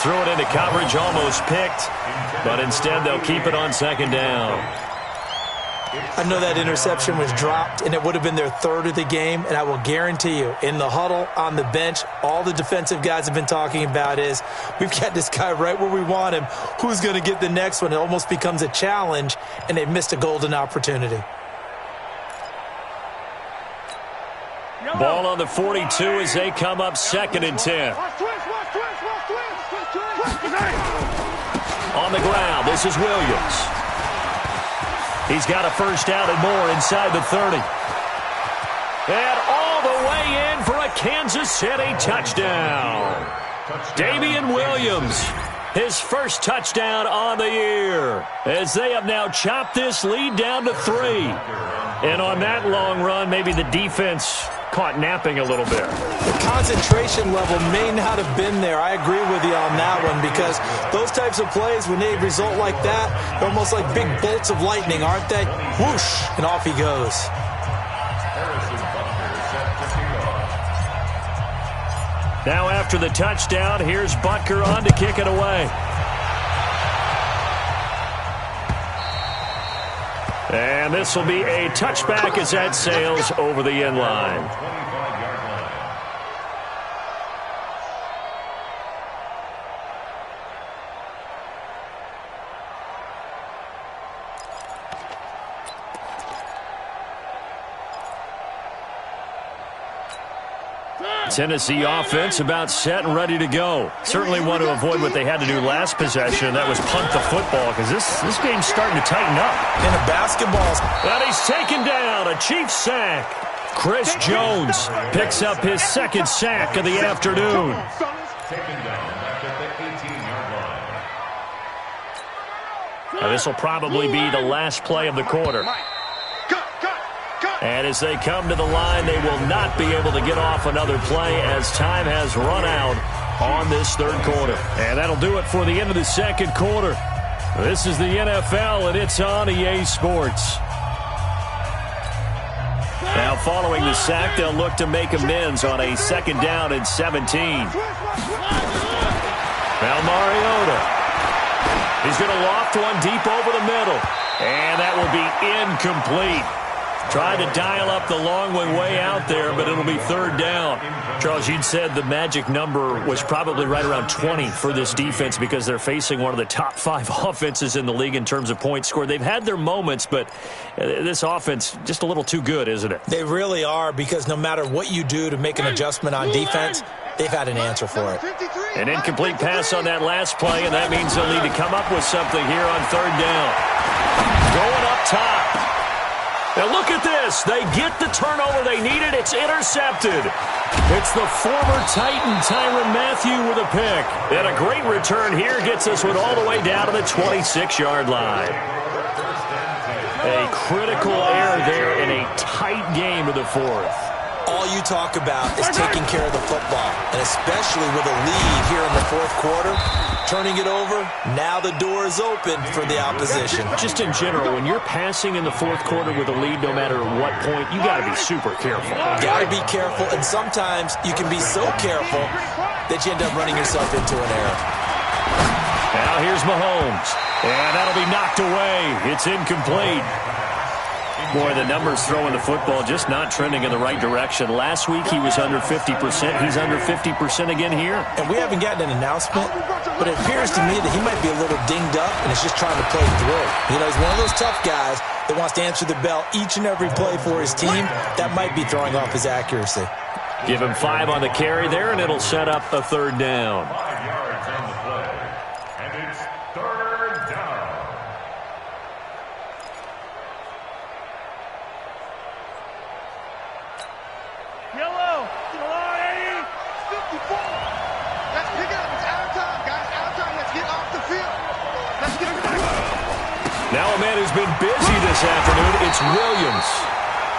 C: Threw it into coverage, almost picked. But instead, they'll keep it on 2nd down.
D: I know that interception was dropped, and it would have been their third of the game, and I will guarantee you, in the huddle, on the bench, all the defensive guys have been talking about is, we've got this guy right where we want him. Who's going to get the next one? It almost becomes a challenge, and they've missed a golden opportunity.
C: Ball on the 42 as they come up 2nd and 10. On the ground, this is Williams. He's got a first down and more inside the 30. And all the way in for a Kansas City touchdown. Damian Williams, his first touchdown on the year, as they have now chopped this lead down to 3. And on that long run, maybe the defense caught napping a little bit.
D: The concentration level may not have been there. I agree with you on that one, because those types of plays, when they result like that, they're almost like big bolts of lightning, aren't they? Whoosh, and off he goes.
C: Now after the touchdown, here's Butker on to kick it away. And this will be a touchback as that sails over the end line. Tennessee offense about set and ready to go. Certainly want to avoid what they had to do last possession. That was punt the football, because this game's starting to tighten up.
D: And the basketball's...
C: And he's taken down, a Chiefs sack. Chris Jones picks up his 2nd sack of the afternoon.
F: Taken down back at the 18-yard line.
C: Now, this will probably be the last play of the quarter. And as they come to the line, they will not be able to get off another play as time has run out on this 3rd quarter. And that'll do it for the end of the 2nd quarter. This is the NFL, and it's on EA Sports. Now, following the sack, they'll look to make amends on a 2nd down and 17. Now, Mariota. He's going to loft one deep over the middle. And that will be incomplete. Tried to dial up the long one way out there, but it'll be 3rd down. Charles, you'd said the magic number was probably right around 20 for this defense, because they're facing one of the top 5 offenses in the league in terms of points scored. They've had their moments, but this offense just a little too good, isn't it?
D: They really are, because no matter what you do to make an adjustment on defense, they've had an answer for it.
C: An incomplete pass on that last play, and that means they'll need to come up with something here on 3rd down. Going up top. Now look at this. They get the turnover they needed. It's intercepted. It's the former Titan Tyrann Mathieu with a pick. And a great return here gets this one all the way down to the 26-yard line. A critical error there in a tight game of the 4th.
D: All you talk about is taking care of the football, and especially with a lead here in the 4th quarter, turning it over, now the door is open for the opposition.
C: Just in general, when you're passing in the 4th quarter with a lead, no matter what point, you got to be super careful.
D: Got to be careful, and sometimes you can be so careful that you end up running yourself into an error.
C: Now here's Mahomes, and that'll be knocked away. It's incomplete. Boy, the numbers throwing the football just not trending in the right direction. Last week he was under 50%. He's under 50% again here.
D: And we haven't gotten an announcement, but it appears to me that he might be a little dinged up and is just trying to play through. You know, he's one of those tough guys that wants to answer the bell each and every play for his team. That might be throwing off his accuracy.
C: Give him 5 on the carry there, and it'll set up a 3rd down.
F: 5 yards on the play. And it's 3rd down.
E: Yellow. July 54. Let's pick it up. It's out of time, guys. Out of time. Let's get off the field. Let's get it back.
C: Now a man who's been busy this afternoon, it's Williams.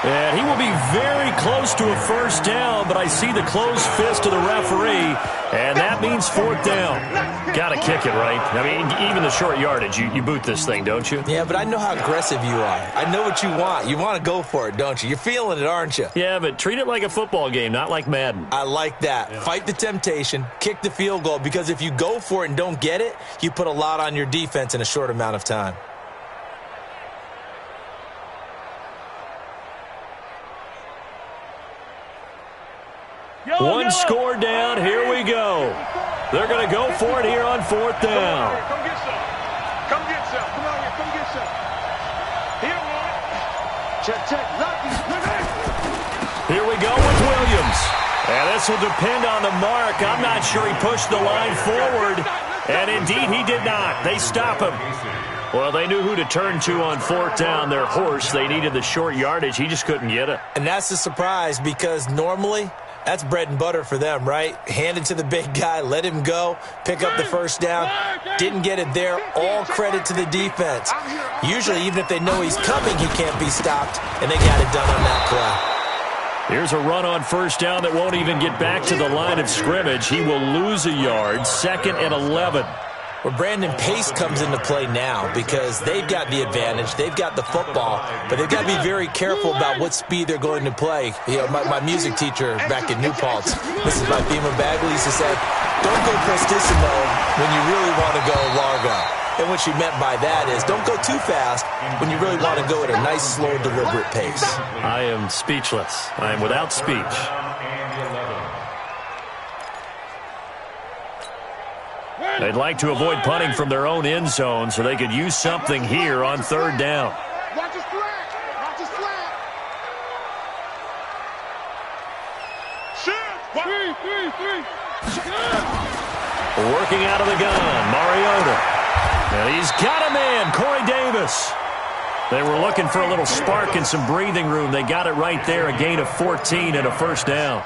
C: And he will be very close to a 1st down, but I see the closed fist of the referee, and that means 4th down. Got to kick it, right? I mean, even the short yardage, you boot this thing, don't you?
D: Yeah, but I know how aggressive you are. I know what you want. You want to go for it, don't you? You're feeling it, aren't you?
C: Yeah, but treat it like a football game, not like Madden.
D: I like that. Yeah. Fight the temptation, kick the field goal, because if you go for it and don't get it, you put a lot on your defense in a short amount of time.
C: One score down. Here we go. They're going to go for it here on 4th down.
E: Come get some. Come get some. Come on here. Come get some. He don't want it. Check. Lucky.
C: Here we go with Williams. And this will depend on the mark. I'm not sure he pushed the line forward. And indeed, he did not. They stop him. Well, they knew who to turn to on 4th down. Their horse, they needed the short yardage. He just couldn't get it.
D: And that's a surprise because normally that's bread and butter for them, right? Hand it to the big guy, let him go, pick up the first down. Didn't get it there. All credit to the defense. Usually, even if they know he's coming, he can't be stopped, and they got it done on that play.
C: Here's a run on 1st down that won't even get back to the line of scrimmage. He will lose a yard, 2nd and 11.
D: Well, Brandon, pace comes into play now because they've got the advantage. They've got the football, but they've got to be very careful about what speed they're going to play. You know, my music teacher back in New Paltz, this is my Beamer Bagley, used to say, don't go prestissimo when you really want to go largo. And what she meant by that is don't go too fast when you really want to go at a nice, slow, deliberate pace.
C: I am speechless. I am without speech. They'd like to avoid punting from their own end zone so they could use something here on 3rd down.
E: Watch his flat. Watch his flat. Shoot. Three.
C: Working out of the gun, Mariota. And he's got a man, Corey Davis. They were looking for a little spark and some breathing room. They got it right there, a gain of 14 and a 1st down.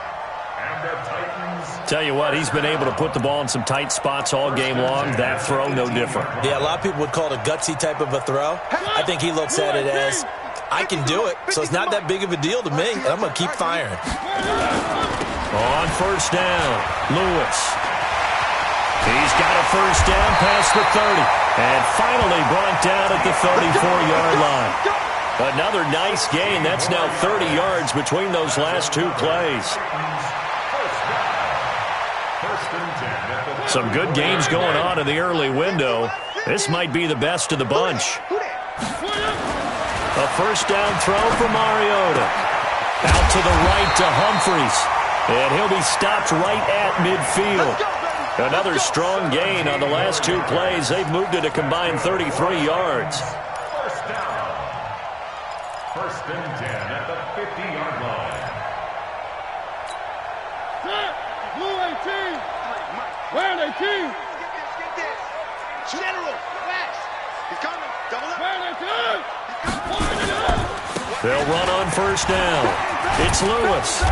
C: Tell you what, he's been able to put the ball in some tight spots all game long. That throw, no different.
D: Yeah, a lot of people would call it a gutsy type of a throw. I think he looks at it as, I can do it, so it's not that big of a deal to me, and I'm going to keep firing.
C: On 1st down, Lewis. He's got a 1st down past the 30, and finally brought down at the 34-yard line. Another nice gain. That's now 30 yards between those last two plays. Some good games going on in the early window. This might be the best of the bunch. A 1st down throw for Mariota. Out to the right to Humphries. And he'll be stopped right at midfield. Another strong gain on the last two plays. They've moved it a combined 33 yards.
F: 1st and 10 at the 50-yard line.
E: Blue 18. Red 18. Get this. General, flash. He's coming. Double up. Red 18.
C: They'll run on 1st down. It's Lewis.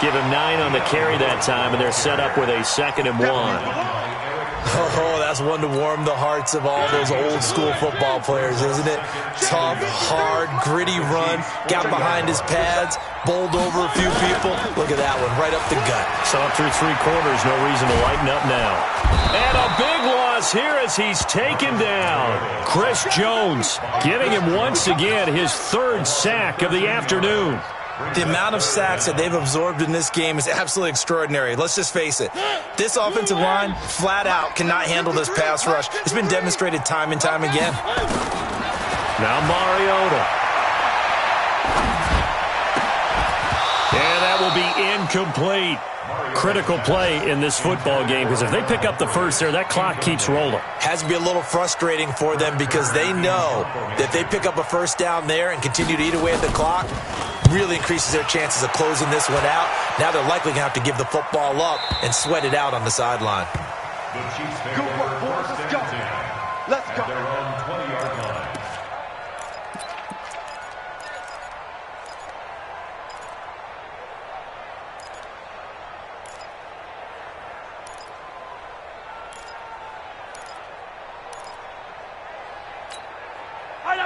C: Give him 9 on the carry that time, and they're set up with a 2nd and 1.
D: Oh, that's one to warm the hearts of all those old school football players, isn't it? Tough, hard, gritty run, got behind his pads, bowled over a few people. Look at that one, right up the gut.
C: Saw through 3 quarters, no reason to lighten up now. And a big loss here as he's taken down. Chris Jones giving him once again his 3rd sack of the afternoon.
D: The amount of sacks that they've absorbed in this game is absolutely extraordinary. Let's just face it. This offensive line, flat out, cannot handle this pass rush. It's been demonstrated time and time again.
C: Now Mariota. And that will be incomplete. Critical play in this football game because if they pick up the first there, that clock keeps rolling.
D: Has to be a little frustrating for them because they know that if they pick up a 1st down there and continue to eat away at the clock, really increases their chances of closing this one out. Now they're likely going to have to give the football up and sweat it out on the sideline.
F: The Chiefs take over 1st and 10. Let's go. At their own 20-yard line.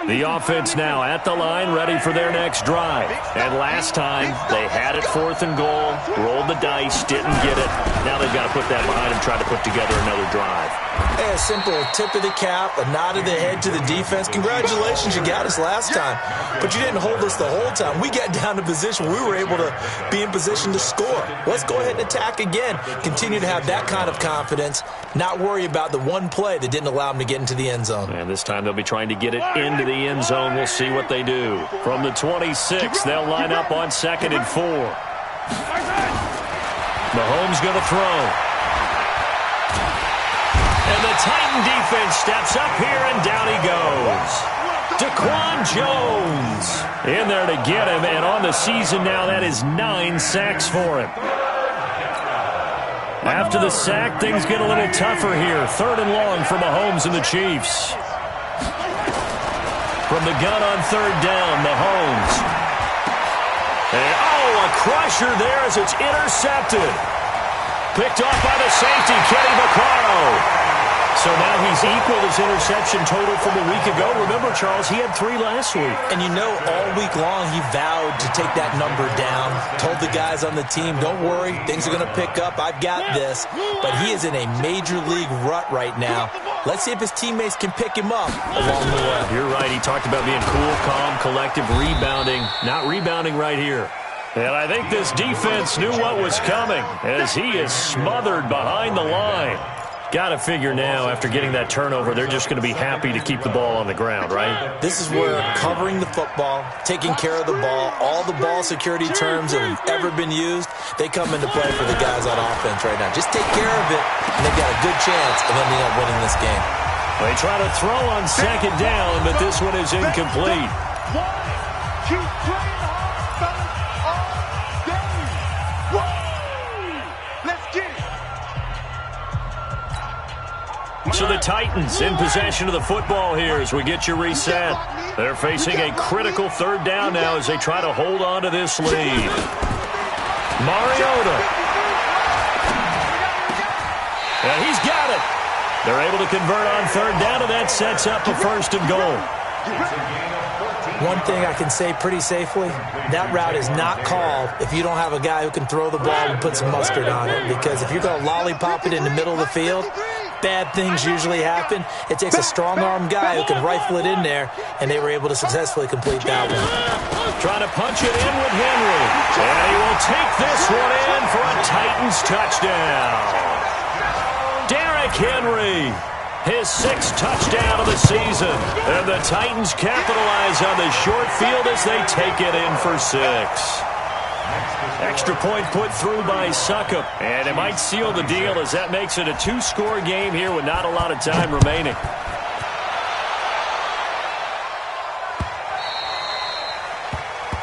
C: The offense now at the line, ready for their next drive. And last time, they had it 4th and goal, rolled the dice, didn't get it. Now they've got to put that behind them, try to put together another drive.
D: Hey, a simple tip of the cap, a nod of the head to the defense. Congratulations, you got us last time. But you didn't hold us the whole time. We got down to position where we were able to be in position to score. Let's go ahead and attack again. Continue to have that kind of confidence, not worry about the one play that didn't allow them to get into the end zone.
C: And this time they'll be trying to get it into the end zone. We'll see what they do. From the 26, they'll line up on 2nd and 4. Mahomes going to throw. And the Titan defense steps up here, and down he goes. Daquan Jones in there to get him, and on the season now, that is 9 sacks for him. After the sack, things get a little tougher here. 3rd and long for Mahomes and the Chiefs. From the gun on 3rd down, Mahomes. And, a crusher there as it's intercepted. Picked off by the safety, Kenny Vaccaro. So now he's equaled his interception total from a week ago. Remember, Charles, he had 3 last week.
D: And you know, all week long he vowed to take that number down. Told the guys on the team, don't worry, things are going to pick up. I've got this. But he is in a major league rut right now. Let's see if his teammates can pick him up along the way.
C: You're right. He talked about being cool, calm, collective, rebounding. Not rebounding right here. And I think this defense knew what was coming as he is smothered behind the line. Got to figure now, after getting that turnover, they're just going to be happy to keep the ball on the ground, right?
D: This is where covering the football, taking care of the ball, all the ball security terms that have ever been used, they come into play for the guys on offense right now. Just take care of it, and they've got a good chance of ending up winning this game.
C: They try to throw on 2nd down, but this one is incomplete.
E: 1, 2, 3.
C: So the Titans in possession of the football here as we get you reset. They're facing a critical 3rd down now as they try to hold on to this lead. Mariota. And he's got it. They're able to convert on 3rd down, and that sets up a 1st and goal.
D: One thing I can say pretty safely, that route is not called if you don't have a guy who can throw the ball and put some mustard on it. Because if you're going to lollipop it in the middle of the field, bad things usually happen. It takes a strong-arm guy who can rifle it in there, and they were able to successfully complete that one.
C: Trying to punch it in with Henry. And he will take this one in for a Titans touchdown. Derrick Henry. His 6th touchdown of the season. And the Titans capitalize on the short field as they take it in for 6. Extra point put through by Succop. And it might seal the deal as that makes it a 2-score game here with not a lot of time remaining.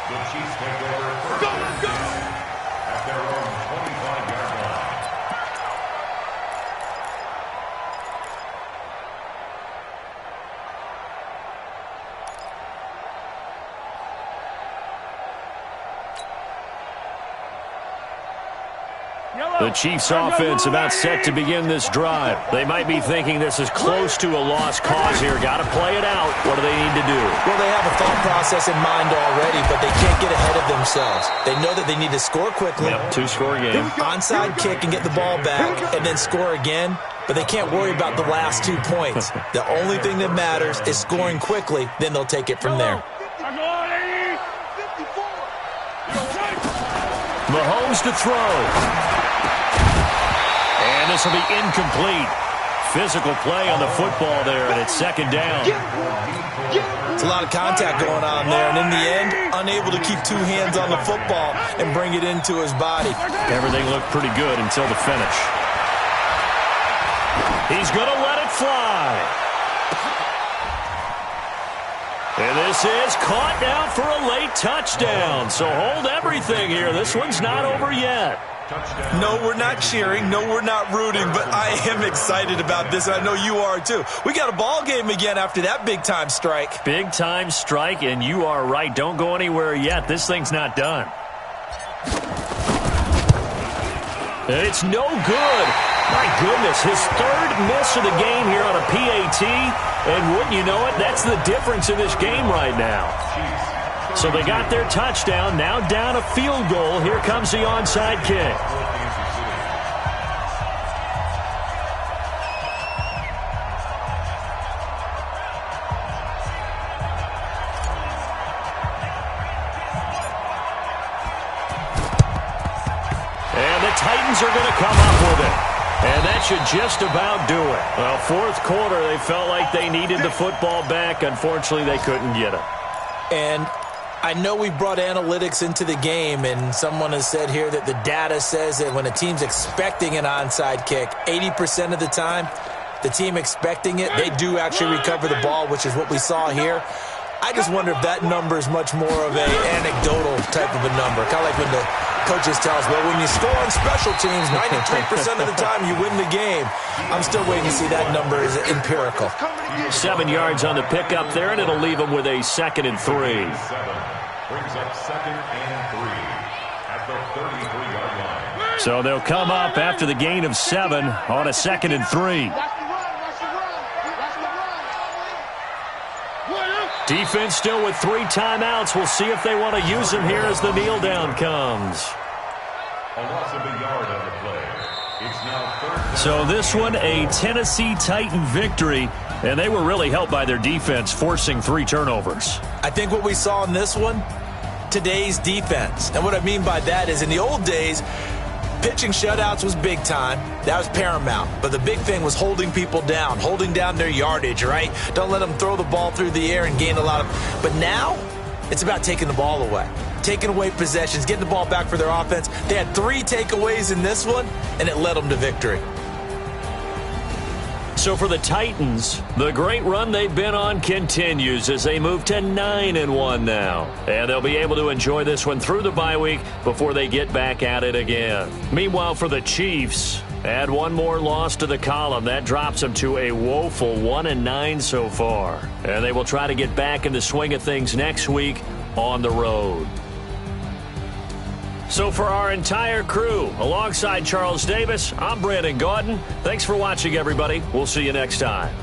F: The Chiefs take over 1st and 6 at their own 25-yard line.
C: The Chiefs offense about set to begin this drive. They might be thinking this is close to a lost cause here. Got to play it out. What do they need to do?
D: Well, they have a thought process in mind already, but they can't get ahead of themselves. They know that they need to score quickly.
C: Yep, 2-score game.
D: Onside kick and get the ball back and then score again. But they can't worry about the last 2 points. The only thing that matters is scoring quickly. Then they'll take it from there.
C: Mahomes to throw. And this will be incomplete. Physical play on the football there, and it's 2nd down.
D: It's a lot of contact going on there, and in the end, unable to keep 2 hands on the football and bring it into his body.
C: Everything looked pretty good until the finish. He's going to let it fly. And this is caught now for a late touchdown. So hold everything here. This one's not over yet.
D: No, we're not cheering. No, we're not rooting. But I am excited about this. I know you are, too. We got a ball game again after that big-time strike.
C: Big-time strike, and you are right. Don't go anywhere yet. This thing's not done. And it's no good. My goodness, his 3rd miss of the game here on a PAT. And wouldn't you know it, that's the difference in this game right now. So they got their touchdown, now down a field goal. Here comes the onside kick. And the Titans are going to come up with it. And that should just about do it. Well, 4th quarter, they felt like they needed the football back. Unfortunately, they couldn't get it.
D: And I know we brought analytics into the game, and someone has said here that the data says that when a team's expecting an onside kick, 80% of the time, the team expecting it, they do actually recover the ball, which is what we saw here. I just wonder if that number is much more of an anecdotal type of a number. Kind of like when the coaches tell us, well, when you score on special teams, 93% of the time you win the game. I'm still waiting to see that number is empirical.
C: 7 yards on the pickup there, and it'll leave them with a 2nd and 3.
F: Brings up 2nd and 3 at the 33-yard line.
C: So they'll come up after the gain of 7 on a 2nd and 3. Defense still with 3 timeouts. We'll see if they want to use them here as the kneel down comes.
F: A loss of a yard on the play. It's now 3rd down.
C: So this one, a Tennessee Titan victory, and they were really helped by their defense, forcing 3 turnovers.
D: I think what we saw in this one, today's defense. And what I mean by that is in the old days, pitching shutouts was big time. That was paramount. But the big thing was holding people down, holding down their yardage, right? Don't let them throw the ball through the air and gain a lot of... But now, it's about taking the ball away. Taking away possessions, getting the ball back for their offense. They had 3 takeaways in this one, and it led them to victory.
C: So for the Titans, the great run they've been on continues as they move to 9-1 now. And they'll be able to enjoy this one through the bye week before they get back at it again. Meanwhile, for the Chiefs, add one more loss to the column. That drops them to a woeful 1-9 so far. And they will try to get back in the swing of things next week on the road. So for our entire crew, alongside Charles Davis, I'm Brandon Gaudin. Thanks for watching, everybody. We'll see you next time.